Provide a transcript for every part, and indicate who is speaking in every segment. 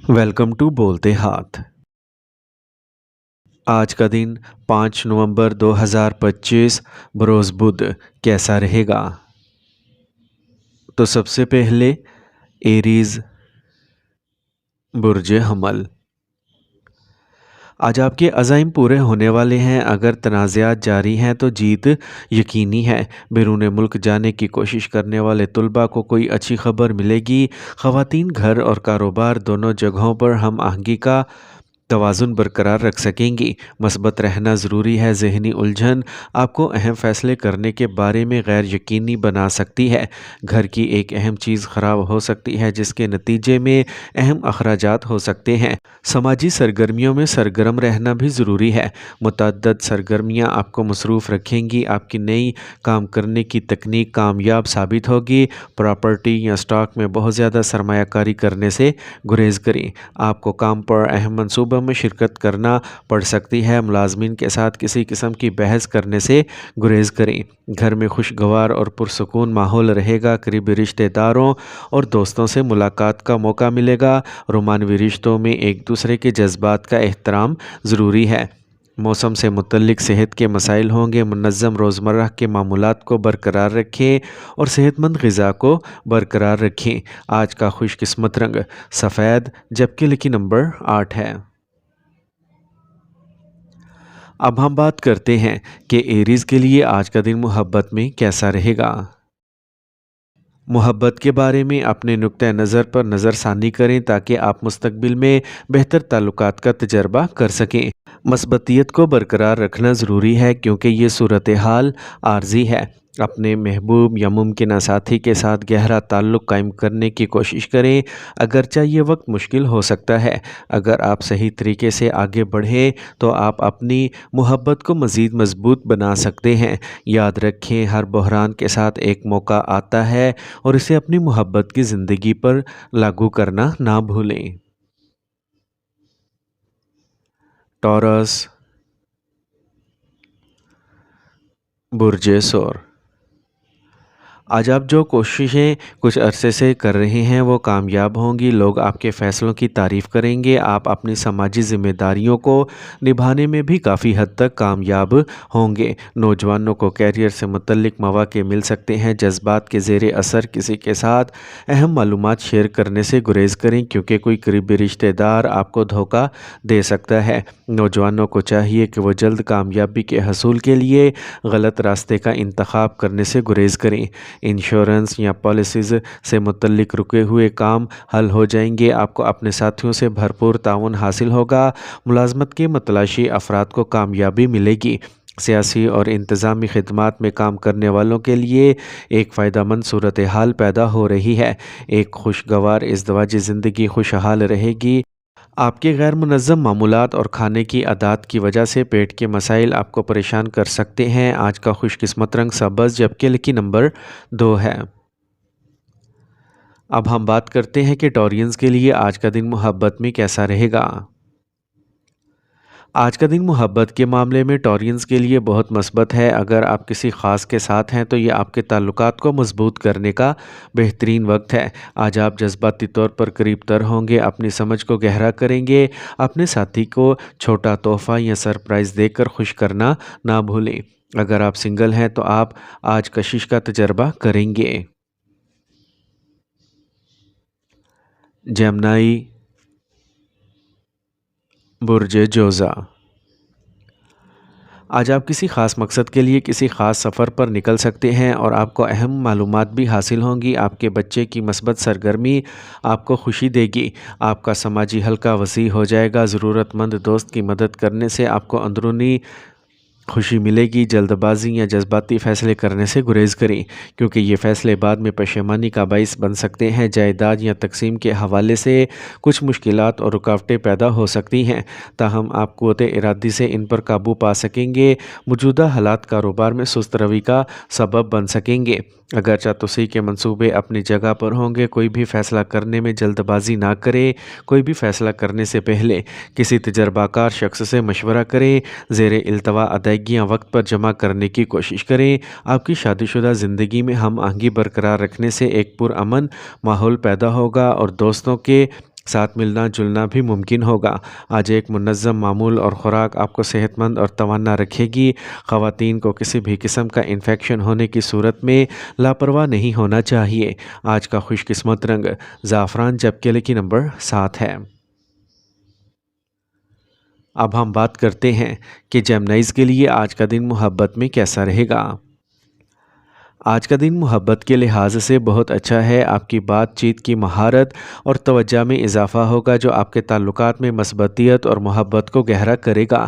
Speaker 1: Welcome to بولتے ہاتھ۔ آج کا دن 5 نومبر 2025 بروز بدھ کیسا رہے گا؟ تو سب سے پہلے ایریز برج حمل۔ آج آپ کے عزائم پورے ہونے والے ہیں۔ اگر تنازعات جاری ہیں تو جیت یقینی ہے۔ بیرون ملک جانے کی کوشش کرنے والے طلباء کو کوئی اچھی خبر ملے گی۔ خواتین گھر اور کاروبار دونوں جگہوں پر ہم آہنگی کا توازن برقرار رکھ سکیں گی۔ مثبت رہنا ضروری ہے۔ ذہنی الجھن آپ کو اہم فیصلے کرنے کے بارے میں غیر یقینی بنا سکتی ہے۔ گھر کی ایک اہم چیز خراب ہو سکتی ہے جس کے نتیجے میں اہم اخراجات ہو سکتے ہیں۔ سماجی سرگرمیوں میں سرگرم رہنا بھی ضروری ہے۔ متعدد سرگرمیاں آپ کو مصروف رکھیں گی۔ آپ کی نئی کام کرنے کی تکنیک کامیاب ثابت ہوگی۔ پراپرٹی یا اسٹاک میں بہت زیادہ سرمایہ کاری کرنے سے گریز کریں۔ آپ کو کام پر اہم منصوبوں میں شرکت کرنا پڑ سکتی ہے۔ ملازمین کے ساتھ کسی قسم کی بحث کرنے سے گریز کریں۔ گھر میں خوشگوار اور پرسکون ماحول رہے گا۔ قریبی رشتہ داروں اور دوستوں سے ملاقات کا موقع ملے گا۔ رومانوی رشتوں میں ایک دوسرے کے جذبات کا احترام ضروری ہے۔ موسم سے متعلق صحت کے مسائل ہوں گے۔ منظم روزمرہ کے معمولات کو برقرار رکھیں اور صحت مند غذا کو برقرار رکھیں۔ آج کا خوش قسمت رنگ سفید جبکہ لکی نمبر 8 ہے۔ اب ہم بات کرتے ہیں کہ ایریز کے لیے آج کا دن محبت میں کیسا رہے گا۔ محبت کے بارے میں اپنے نقطہ نظر پر نظر ثانی کریں تاکہ آپ مستقبل میں بہتر تعلقات کا تجربہ کر سکیں۔ مثبتیت کو برقرار رکھنا ضروری ہے کیونکہ یہ صورتحال عارضی ہے۔ اپنے محبوب یا ممکنہ ساتھی کے ساتھ گہرا تعلق قائم کرنے کی کوشش کریں اگرچہ یہ وقت مشکل ہو سکتا ہے۔ اگر آپ صحیح طریقے سے آگے بڑھیں تو آپ اپنی محبت کو مزید مضبوط بنا سکتے ہیں۔ یاد رکھیں ہر بحران کے ساتھ ایک موقع آتا ہے اور اسے اپنی محبت کی زندگی پر لاگو کرنا نہ بھولیں۔ ٹورس برج سور۔ آج آپ جو کوششیں کچھ عرصے سے کر رہے ہیں وہ کامیاب ہوں گی۔ لوگ آپ کے فیصلوں کی تعریف کریں گے۔ آپ اپنی سماجی ذمہ داریوں کو نبھانے میں بھی کافی حد تک کامیاب ہوں گے۔ نوجوانوں کو کیریئر سے متعلق مواقع مل سکتے ہیں۔ جذبات کے زیر اثر کسی کے ساتھ اہم معلومات شیئر کرنے سے گریز کریں کیونکہ کوئی قریبی رشتہ دار آپ کو دھوکہ دے سکتا ہے۔ نوجوانوں کو چاہیے کہ وہ جلد کامیابی کے حصول کے لیے غلط راستے کا انتخاب کرنے سے گریز کریں۔ انشورنس یا پالیسیز سے متعلق رکے ہوئے کام حل ہو جائیں گے۔ آپ کو اپنے ساتھیوں سے بھرپور تعاون حاصل ہوگا۔ ملازمت کے متلاشی افراد کو کامیابی ملے گی۔ سیاسی اور انتظامی خدمات میں کام کرنے والوں کے لیے ایک فائدہ مند صورتحال پیدا ہو رہی ہے۔ ایک خوشگوار ازدواجی زندگی خوشحال رہے گی۔ آپ کے غیر منظم معمولات اور کھانے کی عادات کی وجہ سے پیٹ کے مسائل آپ کو پریشان کر سکتے ہیں۔ آج کا خوش قسمت رنگ سبز جبکہ لکی نمبر 2 ہے۔ اب ہم بات کرتے ہیں کہ ٹورینز کے لیے آج کا دن محبت میں کیسا رہے گا۔ آج کا دن محبت کے معاملے میں ٹورینز کے لیے بہت مثبت ہے۔ اگر آپ کسی خاص کے ساتھ ہیں تو یہ آپ کے تعلقات کو مضبوط کرنے کا بہترین وقت ہے۔ آج آپ جذباتی طور پر قریب تر ہوں گے۔ اپنی سمجھ کو گہرا کریں گے۔ اپنے ساتھی کو چھوٹا تحفہ یا سرپرائز دے کر خوش کرنا نہ بھولیں۔ اگر آپ سنگل ہیں تو آپ آج کشش کا تجربہ کریں گے۔ جیمنائی برج جوزا۔ آج آپ کسی خاص مقصد کے لیے کسی خاص سفر پر نکل سکتے ہیں اور آپ کو اہم معلومات بھی حاصل ہوں گی۔ آپ کے بچے کی مثبت سرگرمی آپ کو خوشی دے گی۔ آپ کا سماجی حلقہ وسیع ہو جائے گا۔ ضرورت مند دوست کی مدد کرنے سے آپ کو اندرونی خوشی ملے گی۔ جلد بازی یا جذباتی فیصلے کرنے سے گریز کریں کیونکہ یہ فیصلے بعد میں پشیمانی کا باعث بن سکتے ہیں۔ جائیداد یا تقسیم کے حوالے سے کچھ مشکلات اور رکاوٹیں پیدا ہو سکتی ہیں تاہم آپ قوت ارادی سے ان پر قابو پا سکیں گے۔ موجودہ حالات کاروبار میں سست روی کا سبب بن سکیں گے۔ اگرچہ توسیع کے منصوبے اپنی جگہ پر ہوں گے کوئی بھی فیصلہ کرنے میں جلد بازی نہ کریں۔ کوئی بھی فیصلہ کرنے سے پہلے کسی تجربہ کار شخص سے مشورہ کریں۔ زیر التوا ادائیگیاں وقت پر جمع کرنے کی کوشش کریں۔ آپ کی شادی شدہ زندگی میں ہم آہنگی برقرار رکھنے سے ایک پرامن ماحول پیدا ہوگا اور دوستوں کے ساتھ ملنا جلنا بھی ممکن ہوگا۔ آج ایک منظم معمول اور خوراک آپ کو صحت مند اور توانا رکھے گی۔ خواتین کو کسی بھی قسم کا انفیکشن ہونے کی صورت میں لاپرواہ نہیں ہونا چاہیے۔ آج کا خوش قسمت رنگ زعفران جبکہ لکی نمبر 7 ہے۔ اب ہم بات کرتے ہیں کہ جیمنائز کے لیے آج کا دن محبت میں کیسا رہے گا۔ آج کا دن محبت کے لحاظ سے بہت اچھا ہے۔ آپ کی بات چیت کی مہارت اور توجہ میں اضافہ ہوگا جو آپ کے تعلقات میں مثبتیت اور محبت کو گہرا کرے گا۔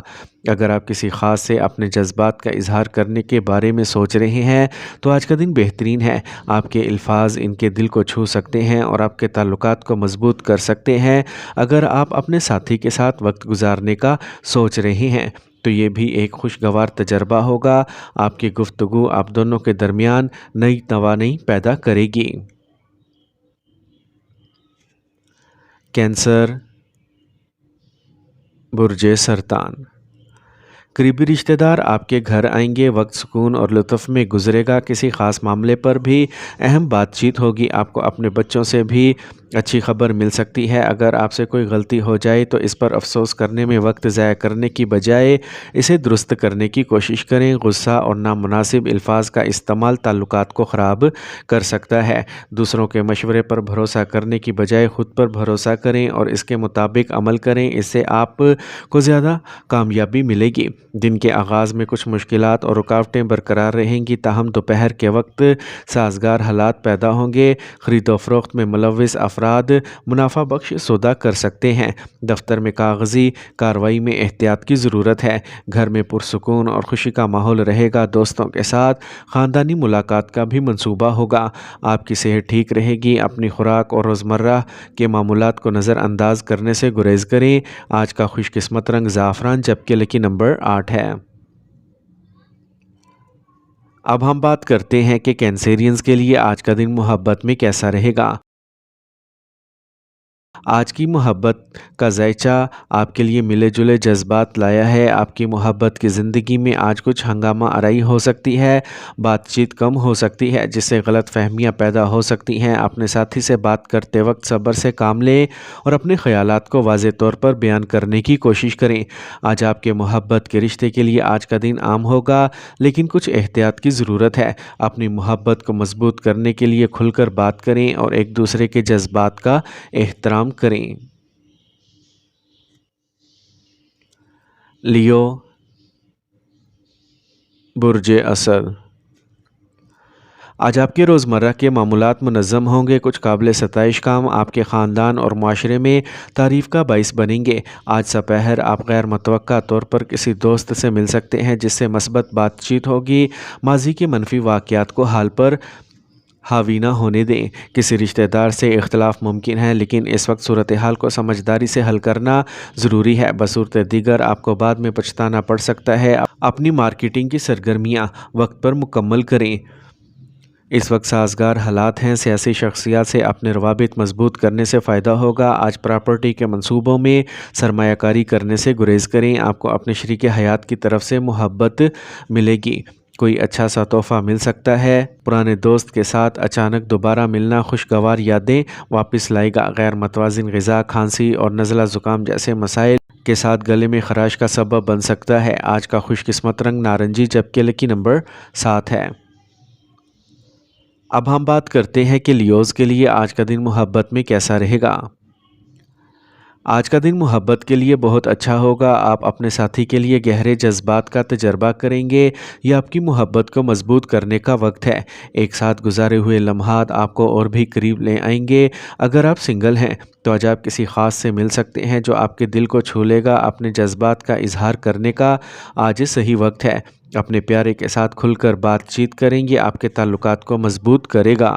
Speaker 1: اگر آپ کسی خاص سے اپنے جذبات کا اظہار کرنے کے بارے میں سوچ رہے ہیں تو آج کا دن بہترین ہے۔ آپ کے الفاظ ان کے دل کو چھو سکتے ہیں اور آپ کے تعلقات کو مضبوط کر سکتے ہیں۔ اگر آپ اپنے ساتھی کے ساتھ وقت گزارنے کا سوچ رہے ہیں تو یہ بھی ایک خوشگوار تجربہ ہوگا۔ آپ کی گفتگو آپ دونوں کے درمیان نئی توانائی پیدا کرے گی۔ کینسر برج سرطان، قریبی رشتہ دار آپ کے گھر آئیں گے، وقت سکون اور لطف میں گزرے گا۔ کسی خاص معاملے پر بھی اہم بات چیت ہوگی۔ آپ کو اپنے بچوں سے بھی اچھی خبر مل سکتی ہے۔ اگر آپ سے کوئی غلطی ہو جائے تو اس پر افسوس کرنے میں وقت ضائع کرنے کی بجائے اسے درست کرنے کی کوشش کریں۔ غصہ اور نامناسب الفاظ کا استعمال تعلقات کو خراب کر سکتا ہے۔ دوسروں کے مشورے پر بھروسہ کرنے کی بجائے خود پر بھروسہ کریں اور اس کے مطابق عمل کریں، اس سے آپ کو زیادہ کامیابی ملے گی۔ دن کے آغاز میں کچھ مشکلات اور رکاوٹیں برقرار رہیں گی، تاہم دوپہر کے وقت سازگار حالات پیدا ہوں گے۔ خرید و فروخت میں ملوث افراد منافع بخش سودا کر سکتے ہیں۔ دفتر میں کاغذی کارروائی میں احتیاط کی ضرورت ہے۔ گھر میں پرسکون اور خوشی کا ماحول رہے گا۔ دوستوں کے ساتھ خاندانی ملاقات کا بھی منصوبہ ہوگا۔ آپ کی صحت ٹھیک رہے گی۔ اپنی خوراک اور روزمرہ کے معمولات کو نظر انداز کرنے سے گریز کریں۔ آج کا خوش قسمت رنگ زعفران جبکہ لکی نمبر 8 ہے۔ اب ہم بات کرتے ہیں کہ کینسیرینز کے لیے آج کا دن محبت میں کیسا رہے گا۔ آج کی محبت کا ذائچہ آپ کے لیے ملے جلے جذبات لایا ہے۔ آپ کی محبت کی زندگی میں آج کچھ ہنگامہ آرائی ہو سکتی ہے، بات چیت کم ہو سکتی ہے جس سے غلط فہمیاں پیدا ہو سکتی ہیں۔ اپنے ساتھی سے بات کرتے وقت صبر سے کام لیں اور اپنے خیالات کو واضح طور پر بیان کرنے کی کوشش کریں۔ آج آپ کے محبت کے رشتے کے لیے آج کا دن عام ہوگا لیکن کچھ احتیاط کی ضرورت ہے۔ اپنی محبت کو مضبوط کرنے کے لیے کھل کر بات کریں اور ایک دوسرے کے جذبات کا احترام کریں۔ لیو برج اسد، آج آپ کے روزمرہ کے معمولات منظم ہوں گے۔ کچھ قابل ستائش کام آپ کے خاندان اور معاشرے میں تعریف کا باعث بنیں گے۔ آج سپہر آپ غیر متوقع طور پر کسی دوست سے مل سکتے ہیں جس سے مثبت بات چیت ہوگی۔ ماضی کے منفی واقعات کو حال پر حاوی نہ ہونے دیں۔ کسی رشتہ دار سے اختلاف ممکن ہے لیکن اس وقت صورتحال کو سمجھداری سے حل کرنا ضروری ہے۔ بصورت دیگر آپ کو بعد میں پچھتانا پڑ سکتا ہے۔ اپنی مارکیٹنگ کی سرگرمیاں وقت پر مکمل کریں۔ اس وقت سازگار حالات ہیں۔ سیاسی شخصیات سے اپنے روابط مضبوط کرنے سے فائدہ ہوگا۔ آج پراپرٹی کے منصوبوں میں سرمایہ کاری کرنے سے گریز کریں۔ آپ کو اپنے شریک حیات کی طرف سے محبت ملے گی۔ کوئی اچھا سا تحفہ مل سکتا ہے۔ پرانے دوست کے ساتھ اچانک دوبارہ ملنا خوشگوار یادیں واپس لائے گا۔ غیر متوازن غذا، کھانسی اور نزلہ زکام جیسے مسائل کے ساتھ گلے میں خراش کا سبب بن سکتا ہے۔ آج کا خوش قسمت رنگ نارنجی جبکہ لکی نمبر 7 ہے۔ اب ہم بات کرتے ہیں کہ لیوز کے لیے آج کا دن محبت میں کیسا رہے گا۔ آج کا دن محبت کے لیے بہت اچھا ہوگا۔ آپ اپنے ساتھی کے لیے گہرے جذبات کا تجربہ کریں گے۔ یہ آپ کی محبت کو مضبوط کرنے کا وقت ہے۔ ایک ساتھ گزارے ہوئے لمحات آپ کو اور بھی قریب لے آئیں گے۔ اگر آپ سنگل ہیں تو آج آپ کسی خاص سے مل سکتے ہیں جو آپ کے دل کو چھو لے گا۔ اپنے جذبات کا اظہار کرنے کا آج صحیح وقت ہے۔ اپنے پیارے کے ساتھ کھل کر بات چیت کریں گے، آپ کے تعلقات کو مضبوط کرے گا۔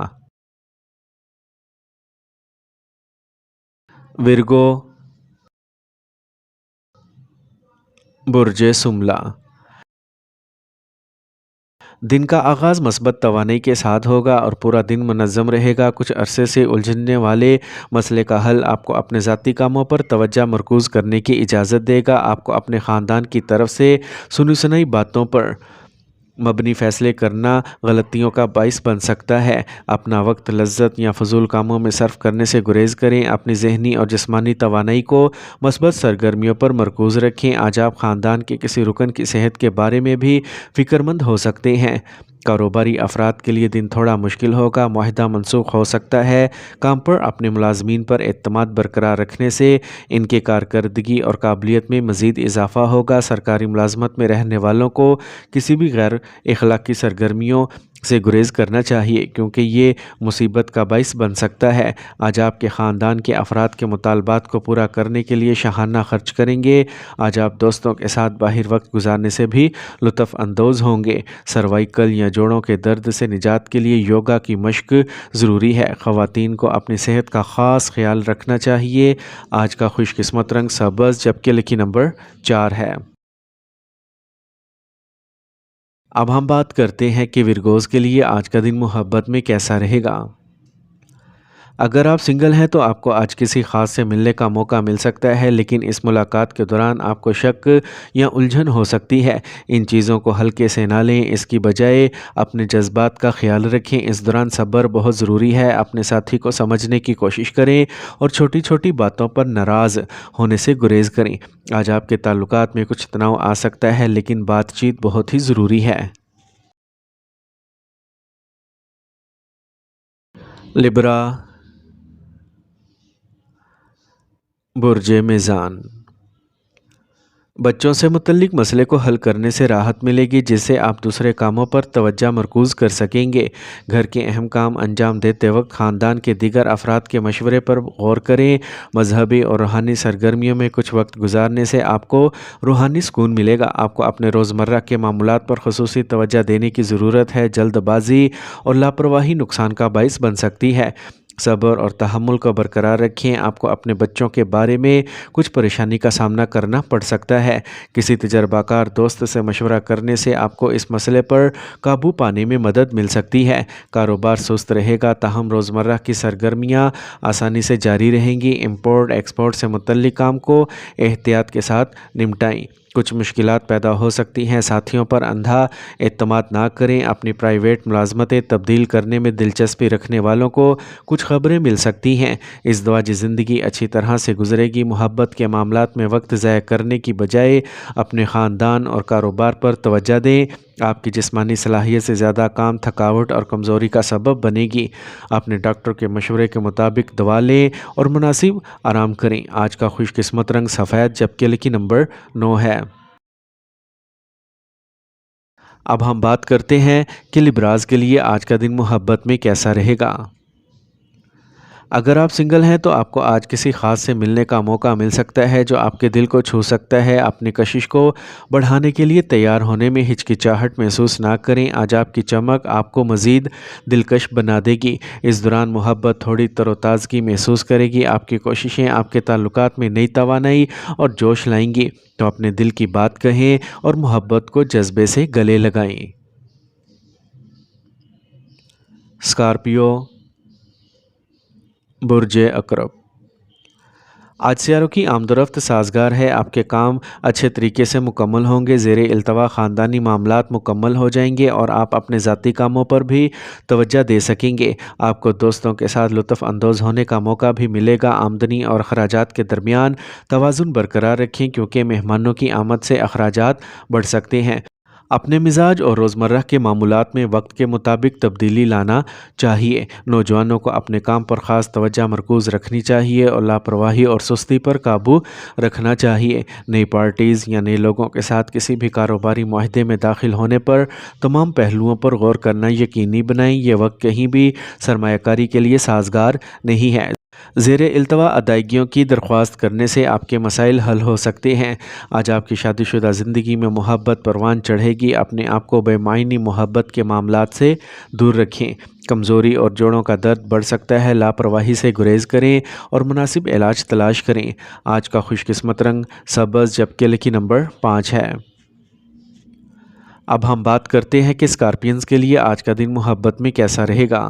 Speaker 1: ورگو برج سملہ، دن کا آغاز مثبت توانائی کے ساتھ ہوگا اور پورا دن منظم رہے گا۔ کچھ عرصے سے الجھنے والے مسئلے کا حل آپ کو اپنے ذاتی کاموں پر توجہ مرکوز کرنے کی اجازت دے گا۔ آپ کو اپنے خاندان کی طرف سے سنی سنائی باتوں پر مبنی فیصلے کرنا غلطیوں کا باعث بن سکتا ہے۔ اپنا وقت لذت یا فضول کاموں میں صرف کرنے سے گریز کریں۔ اپنی ذہنی اور جسمانی توانائی کو مثبت سرگرمیوں پر مرکوز رکھیں۔ آج آپ خاندان کے کسی رکن کی صحت کے بارے میں بھی فکر مند ہو سکتے ہیں۔ کاروباری افراد کے لیے دن تھوڑا مشکل ہوگا، معاہدہ منسوخ ہو سکتا ہے۔ کام پر اپنے ملازمین پر اعتماد برقرار رکھنے سے ان کے کارکردگی اور قابلیت میں مزید اضافہ ہوگا۔ سرکاری ملازمت میں رہنے والوں کو کسی بھی غیر اخلاقی سرگرمیوں سے گریز کرنا چاہیے کیونکہ یہ مصیبت کا باعث بن سکتا ہے۔ آج آپ کے خاندان کے افراد کے مطالبات کو پورا کرنے کے لیے شاہانہ خرچ کریں گے۔ آج آپ دوستوں کے ساتھ باہر وقت گزارنے سے بھی لطف اندوز ہوں گے۔ سروائیکل یا جوڑوں کے درد سے نجات کے لیے یوگا کی مشق ضروری ہے۔ خواتین کو اپنی صحت کا خاص خیال رکھنا چاہیے۔ آج کا خوش قسمت رنگ سبز جبکہ لکی نمبر 4 ہے۔ اب ہم بات کرتے ہیں کہ ورگوز کے لیے آج کا دن محبت میں کیسا رہے گا۔ اگر آپ سنگل ہیں تو آپ کو آج کسی خاص سے ملنے کا موقع مل سکتا ہے، لیکن اس ملاقات کے دوران آپ کو شک یا الجھن ہو سکتی ہے۔ ان چیزوں کو ہلکے سے نہ لیں، اس کی بجائے اپنے جذبات کا خیال رکھیں۔ اس دوران صبر بہت ضروری ہے۔ اپنے ساتھی کو سمجھنے کی کوشش کریں اور چھوٹی چھوٹی باتوں پر ناراض ہونے سے گریز کریں۔ آج آپ کے تعلقات میں کچھ تناؤ آ سکتا ہے، لیکن بات چیت بہت ہی ضروری ہے۔ لبرا، برج میزان، بچوں سے متعلق مسئلے کو حل کرنے سے راحت ملے گی جس سے آپ دوسرے کاموں پر توجہ مرکوز کر سکیں گے۔ گھر کے اہم کام انجام دیتے وقت خاندان کے دیگر افراد کے مشورے پر غور کریں۔ مذہبی اور روحانی سرگرمیوں میں کچھ وقت گزارنے سے آپ کو روحانی سکون ملے گا۔ آپ کو اپنے روزمرہ کے معمولات پر خصوصی توجہ دینے کی ضرورت ہے۔ جلد بازی اور لاپرواہی نقصان کا باعث بن سکتی ہے۔ صبر اور تحمل کو برقرار رکھیں۔ آپ کو اپنے بچوں کے بارے میں کچھ پریشانی کا سامنا کرنا پڑ سکتا ہے۔ کسی تجربہ کار دوست سے مشورہ کرنے سے آپ کو اس مسئلے پر قابو پانے میں مدد مل سکتی ہے۔ کاروبار سست رہے گا تاہم روزمرہ کی سرگرمیاں آسانی سے جاری رہیں گی۔ امپورٹ ایکسپورٹ سے متعلق کام کو احتیاط کے ساتھ نمٹائیں۔ کچھ مشکلات پیدا ہو سکتی ہیں۔ ساتھیوں پر اندھا اعتماد نہ کریں۔ اپنی پرائیویٹ ملازمتیں تبدیل کرنے میں دلچسپی رکھنے والوں کو کچھ خبریں مل سکتی ہیں۔ ازدواجی زندگی اچھی طرح سے گزرے گی۔ محبت کے معاملات میں وقت ضائع کرنے کی بجائے اپنے خاندان اور کاروبار پر توجہ دیں۔ آپ کی جسمانی صلاحیت سے زیادہ کام تھکاوٹ اور کمزوری کا سبب بنے گی۔ اپنے ڈاکٹر کے مشورے کے مطابق دوا لیں اور مناسب آرام کریں۔ آج کا خوش قسمت رنگ سفید جبکہ لکی نمبر 9 ہے۔ اب ہم بات کرتے ہیں کہ لبراز کے لیے آج کا دن محبت میں کیسا رہے گا۔ اگر آپ سنگل ہیں تو آپ کو آج کسی خاص سے ملنے کا موقع مل سکتا ہے جو آپ کے دل کو چھو سکتا ہے۔ اپنی کشش کو بڑھانے کے لیے تیار ہونے میں ہچکچاہٹ محسوس نہ کریں۔ آج آپ کی چمک آپ کو مزید دلکش بنا دے گی۔ اس دوران محبت تھوڑی تر و تازگی محسوس کرے گی۔ آپ کی کوششیں آپ کے تعلقات میں نئی توانائی اور جوش لائیں گی۔ تو اپنے دل کی بات کہیں اور محبت کو جذبے سے گلے لگائیں۔ اسکارپیو، برج عقرب، آج سیاروں کی آمد و رفت سازگار ہے۔ آپ کے کام اچھے طریقے سے مکمل ہوں گے۔ زیر التوا خاندانی معاملات مکمل ہو جائیں گے اور آپ اپنے ذاتی کاموں پر بھی توجہ دے سکیں گے۔ آپ کو دوستوں کے ساتھ لطف اندوز ہونے کا موقع بھی ملے گا۔ آمدنی اور اخراجات کے درمیان توازن برقرار رکھیں کیونکہ مہمانوں کی آمد سے اخراجات بڑھ سکتے ہیں۔ اپنے مزاج اور روزمرہ کے معمولات میں وقت کے مطابق تبدیلی لانا چاہیے۔ نوجوانوں کو اپنے کام پر خاص توجہ مرکوز رکھنی چاہیے اور لاپرواہی اور سستی پر قابو رکھنا چاہیے۔ نئی پارٹیز یا نئے لوگوں کے ساتھ کسی بھی کاروباری معاہدے میں داخل ہونے پر تمام پہلوؤں پر غور کرنا یقینی بنائیں۔ یہ وقت کہیں بھی سرمایہ کاری کے لیے سازگار نہیں ہے۔ زیر التوا ادائیگیوں کی درخواست کرنے سے آپ کے مسائل حل ہو سکتے ہیں۔ آج آپ کی شادی شدہ زندگی میں محبت پروان چڑھے گی۔ اپنے آپ کو بے معنی محبت کے معاملات سے دور رکھیں۔ کمزوری اور جوڑوں کا درد بڑھ سکتا ہے۔ لاپرواہی سے گریز کریں اور مناسب علاج تلاش کریں۔ آج کا خوش قسمت رنگ سبز جبکہ لکی نمبر 5 ہے۔ اب ہم بات کرتے ہیں کہ اسکارپینز کے لیے آج کا دن محبت میں کیسا رہے گا۔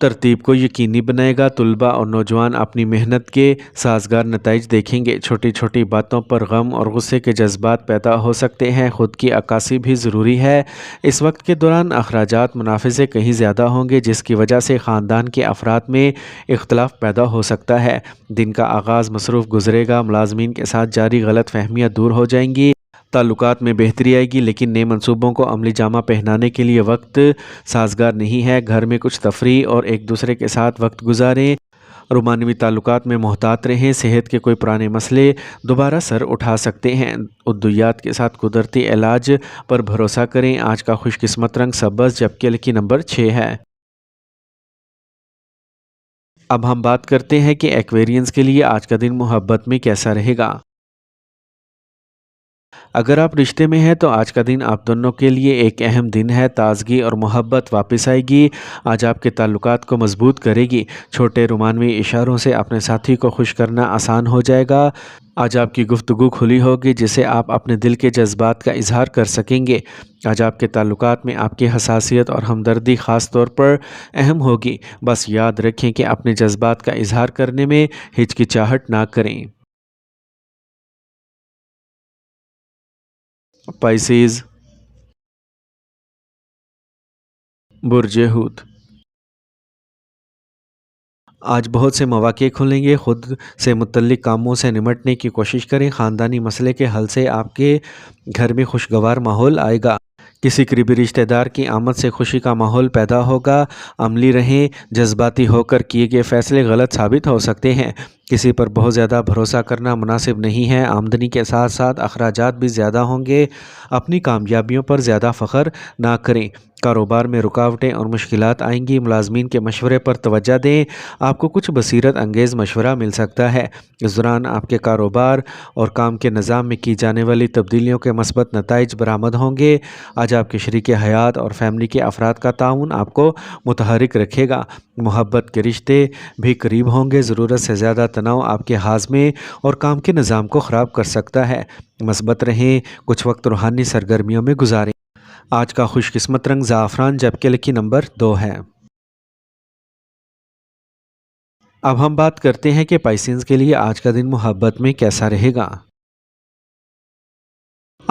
Speaker 1: ترتیب کو یقینی بنائے گا۔ طلباء اور نوجوان اپنی محنت کے سازگار نتائج دیکھیں گے۔ چھوٹی چھوٹی باتوں پر غم اور غصے کے جذبات پیدا ہو سکتے ہیں۔ خود کی عکاسی بھی ضروری ہے۔ اس وقت کے دوران اخراجات منافع سے کہیں زیادہ ہوں گے، جس کی وجہ سے خاندان کے افراد میں اختلاف پیدا ہو سکتا ہے۔ دن کا آغاز مصروف گزرے گا۔ ملازمین کے ساتھ جاری غلط فہمیاں دور ہو جائیں گی۔ تعلقات میں بہتری آئے گی، لیکن نئے منصوبوں کو عملی جامہ پہنانے کے لیے وقت سازگار نہیں ہے۔ گھر میں کچھ تفریح اور ایک دوسرے کے ساتھ وقت گزاریں۔ رومانوی تعلقات میں محتاط رہیں۔ صحت کے کوئی پرانے مسئلے دوبارہ سر اٹھا سکتے ہیں۔ ادویات کے ساتھ قدرتی علاج پر بھروسہ کریں۔ آج کا خوش قسمت رنگ سبز، جبکہ لکی نمبر 6 ہے۔ اب ہم بات کرتے ہیں کہ ایکویرینز کے لیے آج کا دن محبت میں کیسا رہے گا۔ اگر آپ رشتے میں ہیں تو آج کا دن آپ دونوں کے لیے ایک اہم دن ہے۔ تازگی اور محبت واپس آئے گی۔ آج آپ کے تعلقات کو مضبوط کرے گی۔ چھوٹے رومانوی اشاروں سے اپنے ساتھی کو خوش کرنا آسان ہو جائے گا۔ آج آپ کی گفتگو کھلی ہوگی، جس سے آپ اپنے دل کے جذبات کا اظہار کر سکیں گے۔ آج آپ کے تعلقات میں آپ کی حساسیت اور ہمدردی خاص طور پر اہم ہوگی۔ بس یاد رکھیں کہ اپنے جذبات کا اظہار کرنے میں ہچکچاہٹ نہ کریں۔ پائسیز، برج حوت۔ آج بہت سے مواقع کھلیں گے۔ خود سے متعلق کاموں سے نمٹنے کی کوشش کریں۔ خاندانی مسئلے کے حل سے آپ کے گھر میں خوشگوار ماحول آئے گا۔ کسی قریبی رشتہ دار کی آمد سے خوشی کا ماحول پیدا ہوگا۔ عملی رہیں۔ جذباتی ہو کر کیے گئے فیصلے غلط ثابت ہو سکتے ہیں۔ کسی پر بہت زیادہ بھروسہ کرنا مناسب نہیں ہے۔ آمدنی کے ساتھ ساتھ اخراجات بھی زیادہ ہوں گے۔ اپنی کامیابیوں پر زیادہ فخر نہ کریں۔ کاروبار میں رکاوٹیں اور مشکلات آئیں گی۔ ملازمین کے مشورے پر توجہ دیں۔ آپ کو کچھ بصیرت انگیز مشورہ مل سکتا ہے۔ اس دوران آپ کے کاروبار اور کام کے نظام میں کی جانے والی تبدیلیوں کے مثبت نتائج برآمد ہوں گے۔ آج آپ کے شریک حیات اور فیملی کے افراد کا تعاون آپ کو متحرک رکھے گا۔ محبت کے رشتے بھی قریب ہوں گے۔ ضرورت سے زیادہ تناؤ آپ کے ہاضمے اور کام کے نظام کو خراب کر سکتا ہے۔ مثبت رہیں۔ کچھ وقت روحانی سرگرمیوں میں گزاریں۔ آج کا خوش قسمت رنگ زعفران، جبکہ لکی نمبر 2 ہے۔ اب ہم بات کرتے ہیں کہ پائسینز کے لیے آج کا دن محبت میں کیسا رہے گا۔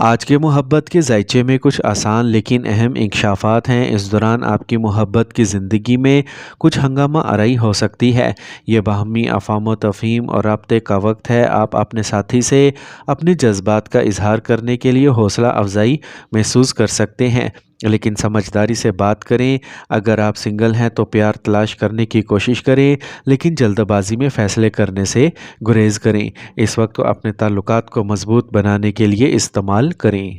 Speaker 1: آج کے محبت کے ذائچے میں کچھ آسان لیکن اہم انکشافات ہیں۔ اس دوران آپ کی محبت کی زندگی میں کچھ ہنگامہ آرائی ہو سکتی ہے۔ یہ باہمی افہام و تفہیم اور رابطے کا وقت ہے۔ آپ اپنے ساتھی سے اپنے جذبات کا اظہار کرنے کے لیے حوصلہ افزائی محسوس کر سکتے ہیں، لیکن سمجھداری سے بات کریں۔ اگر آپ سنگل ہیں تو پیار تلاش کرنے کی کوشش کریں، لیکن جلد بازی میں فیصلے کرنے سے گریز کریں۔ اس وقت کو اپنے تعلقات کو مضبوط بنانے کے لیے استعمال کریں۔